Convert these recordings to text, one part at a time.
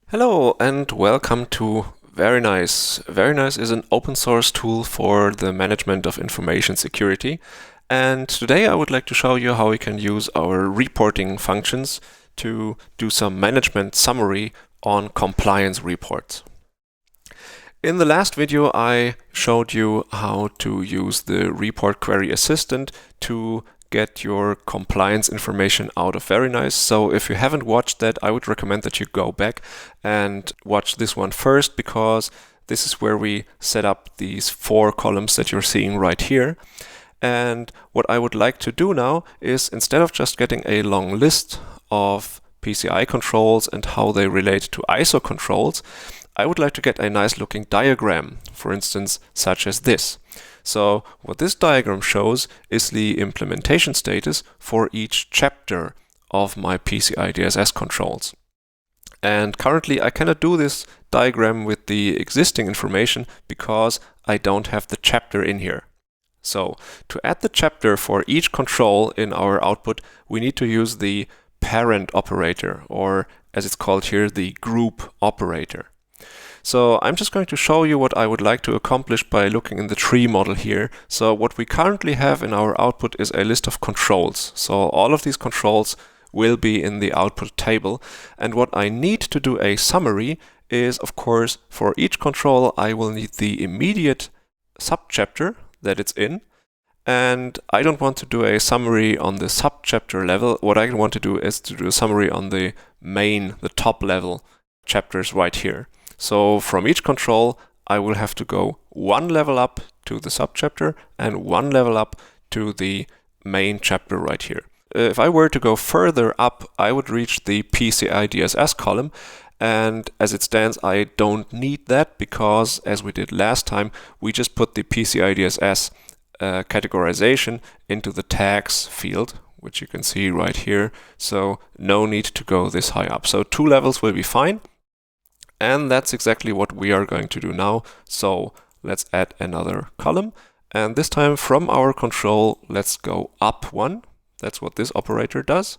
Hello and welcome to verinice. Verinice is an open source tool for the management of information security. And today I would like to show you how we can use our reporting functions to do some management summary on compliance reports. In the last video, I showed you how to use the report query assistant to get your compliance information out of verinice. So if you haven't watched that, I would recommend that you go back and watch this one first, because this is where we set up these 4 columns that you're seeing right here. And what I would like to do now is, instead of just getting a long list of PCI controls and how they relate to ISO controls, I would like to get a nice looking diagram, for instance, such as this. So what this diagram shows is the implementation status for each chapter of my PCI DSS controls. And currently I cannot do this diagram with the existing information because I don't have the chapter in here. So to add the chapter for each control in our output, we need to use the parent operator, or as it's called here, the group operator. So I'm just going to show you what I would like to accomplish by looking in the tree model here. So what we currently have in our output is a list of controls. So all of these controls will be in the output table. And what I need to do a summary is, of course, for each control, I will need the immediate subchapter that it's in. And I don't want to do a summary on the subchapter level. What I want to do is to do a summary on the top level chapters right here. So from each control, I will have to go 1 level up to the subchapter and 1 level up to the main chapter right here. If I were to go further up, I would reach the PCI DSS column. And as it stands, I don't need that because, as we did last time, we just put the PCI DSS categorization into the tags field, which you can see right here. So no need to go this high up. So 2 levels will be fine. And that's exactly what we are going to do now. So let's add another column. And this time from our control, let's go up 1. That's what this operator does.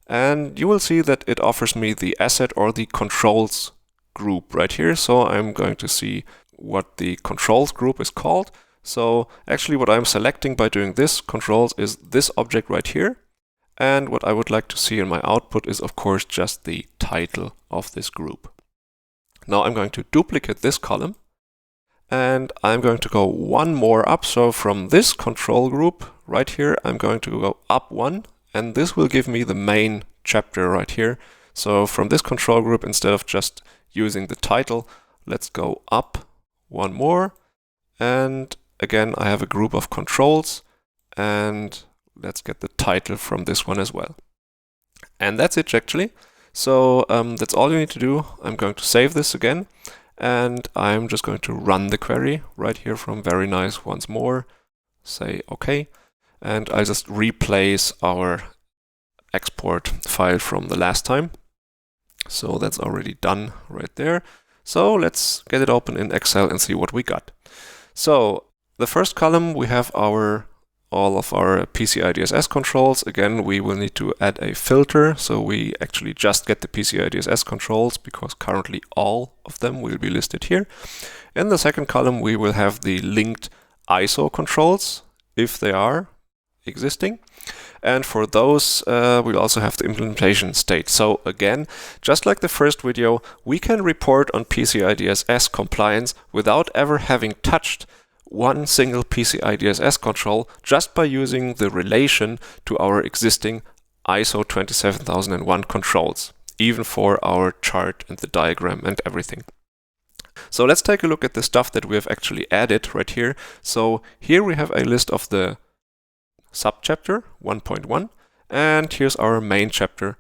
And you will see that it offers me the asset or the controls group right here. So I'm going to see what the controls group is called. So actually what I'm selecting by doing this controls is this object right here. And what I would like to see in my output is, of course, just the title of this group. Now I'm going to duplicate this column and I'm going to go 1 more up. So from this control group right here, I'm going to go up 1, and this will give me the main chapter right here. So from this control group, instead of just using the title, let's go up 1 more. And again, I have a group of controls, and let's get the title from this one as well. And that's it actually. So that's all you need to do. I'm going to save this again, and I'm just going to run the query right here from verinice once more. Say OK, and I just replace our export file from the last time. So that's already done right there. So let's get it open in Excel and see what we got. So the first column, we have all of our PCI DSS controls. Again, we will need to add a filter, so we actually just get the PCI DSS controls because currently all of them will be listed here. In the second column, we will have the linked ISO controls, if they are existing. And for those, we'll also have the implementation state. So again, just like the first video, we can report on PCI DSS compliance without ever having touched one single PCI DSS control, just by using the relation to our existing ISO 27001 controls, even for our chart and the diagram and everything. So let's take a look at the stuff that we have actually added right here. So here we have a list of the subchapter 1.1, and here's our main chapter,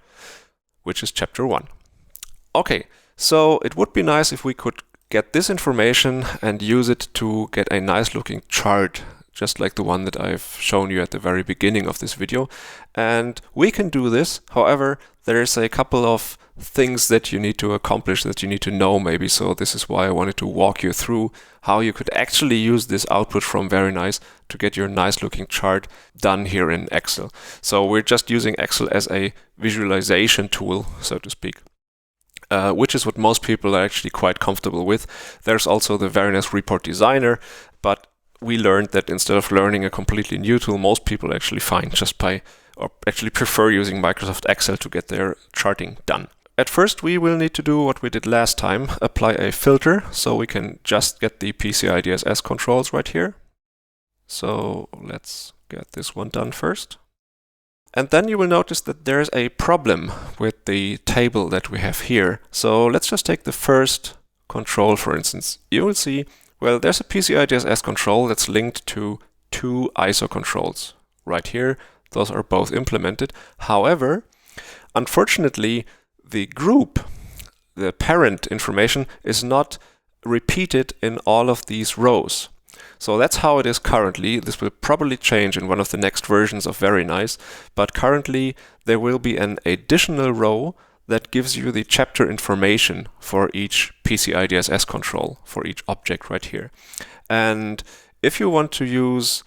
which is chapter 1. Okay, so it would be nice if we could get this information and use it to get a nice looking chart, just like the one that I've shown you at the very beginning of this video. And we can do this. However, there's a couple of things that you need to accomplish, that you need to know maybe. So this is why I wanted to walk you through how you could actually use this output from verinice to get your nice looking chart done here in Excel. So we're just using Excel as a visualization tool, so to speak. which is what most people are actually quite comfortable with. There's also the verinice report designer, but we learned that instead of learning a completely new tool, most people actually find just by, or actually prefer using Microsoft Excel to get their charting done. At first, we will need to do what we did last time, apply a filter, so we can just get the PCI DSS controls right here. So let's get this one done first. And then you will notice that there's a problem with the table that we have here. So let's just take the first control, for instance. You will see, well, there's a PCI DSS control that's linked to two ISO controls right here. Those are both implemented. However, unfortunately, the group, the parent information, is not repeated in all of these rows. So that's how it is currently. This will probably change in one of the next versions of verinice, but currently there will be an additional row that gives you the chapter information for each PCI DSS control, for each object right here. And if you want to use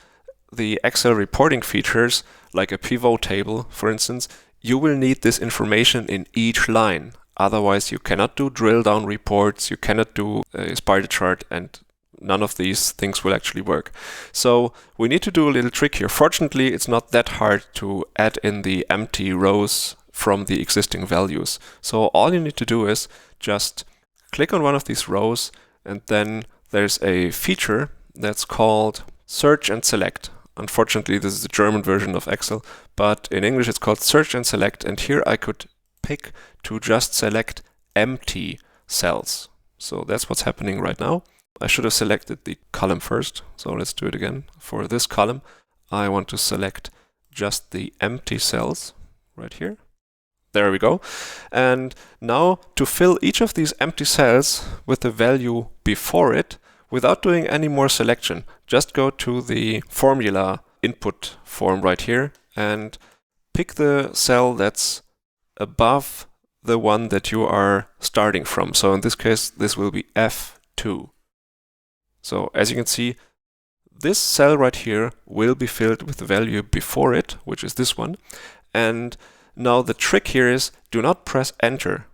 the Excel reporting features, like a pivot table, for instance, you will need this information in each line. Otherwise, you cannot do drill down reports, you cannot do a spider chart, and none of these things will actually work. So we need to do a little trick here. Fortunately, it's not that hard to add in the empty rows from the existing values. So all you need to do is just click on one of these rows, and then there's a feature that's called search and select. Unfortunately, this is the German version of Excel, but in English it's called search and select, and here I could pick to just select empty cells. So that's what's happening right now. I should have selected the column first, so let's do it again. For this column, I want to select just the empty cells right here. There we go. And now to fill each of these empty cells with the value before it, without doing any more selection, just go to the formula input form right here and pick the cell that's above the one that you are starting from. So in this case, this will be F2. So as you can see, this cell right here will be filled with the value before it, which is this one. And now the trick here is, do not press enter.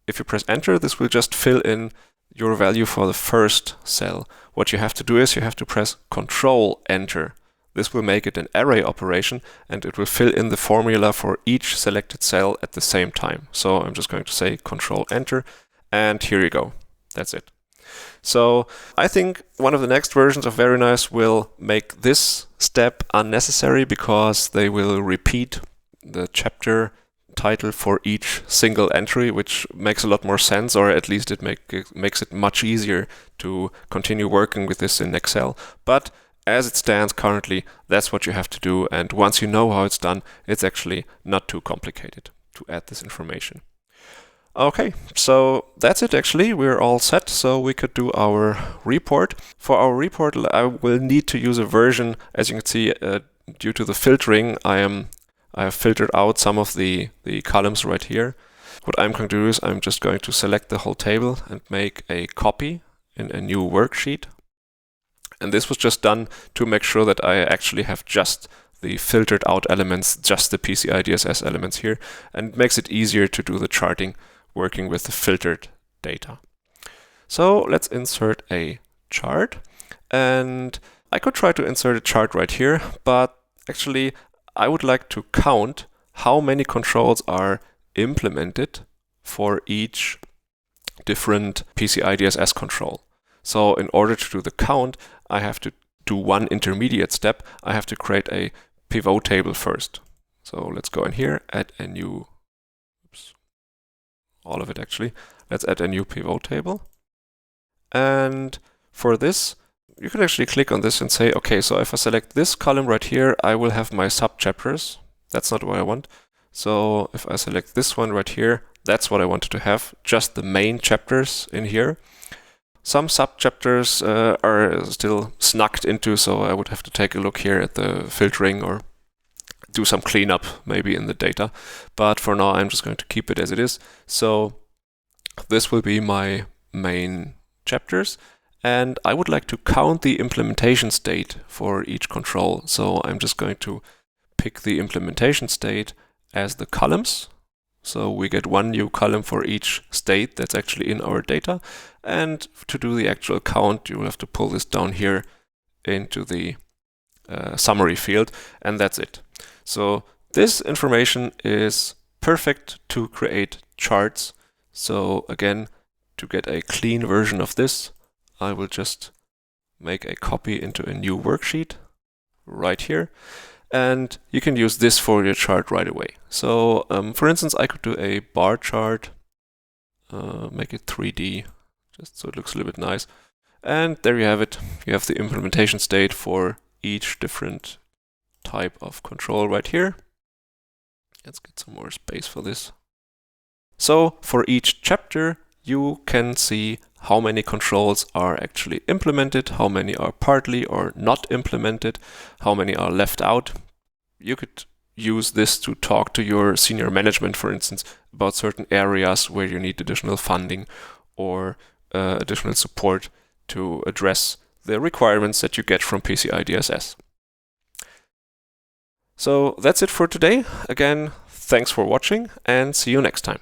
If you press enter, this will just fill in your value for the first cell. What you have to do is you have to press Control Enter. This will make it an array operation, and it will fill in the formula for each selected cell at the same time. So I'm just going to say Control Enter, and here you go. That's it. So I think one of the next versions of verinice will make this step unnecessary, because they will repeat the chapter title for each single entry, which makes a lot more sense, or at least it makes it much easier to continue working with this in Excel. But as it stands currently, that's what you have to do, and once you know how it's done, it's actually not too complicated to add this information. Okay, so that's it actually. We're all set, so we could do our report. For our report, I will need to use a version. As you can see, due to the filtering, I have filtered out some of the columns right here. What I'm going to do is I'm just going to select the whole table and make a copy in a new worksheet. And this was just done to make sure that I actually have just the filtered out elements, just the PCI DSS elements here, and it makes it easier to do the charting working with the filtered data. So let's insert a chart, and I could try to insert a chart right here, but actually I would like to count how many controls are implemented for each different PCI DSS control. So in order to do the count, I have to do one intermediate step. I have to create a pivot table first. So let's go in here, add a new, all of it actually. Let's add a new pivot table. And for this, you can actually click on this and say, okay, so if I select this column right here, I will have my subchapters. That's not what I want. So if I select this one right here, that's what I wanted to have, just the main chapters in here. Some subchapters are still snugged into, so I would have to take a look here at the filtering or do some cleanup maybe in the data. But for now, I'm just going to keep it as it is. So this will be my main chapters. And I would like to count the implementation state for each control. So I'm just going to pick the implementation state as the columns. So we get one new column for each state that's actually in our data. And to do the actual count, you will have to pull this down here into the summary field, and that's it. So this information is perfect to create charts. So again, to get a clean version of this, I will just make a copy into a new worksheet right here. And you can use this for your chart right away. So for instance, I could do a bar chart, make it 3D, just so it looks a little bit nice. And there you have it. You have the implementation state for each different type of control right here. Let's get some more space for this. So for each chapter, you can see how many controls are actually implemented, how many are partly or not implemented, how many are left out. You could use this to talk to your senior management, for instance, about certain areas where you need additional funding or additional support to address the requirements that you get from PCI DSS. So that's it for today. Again, thanks for watching and see you next time.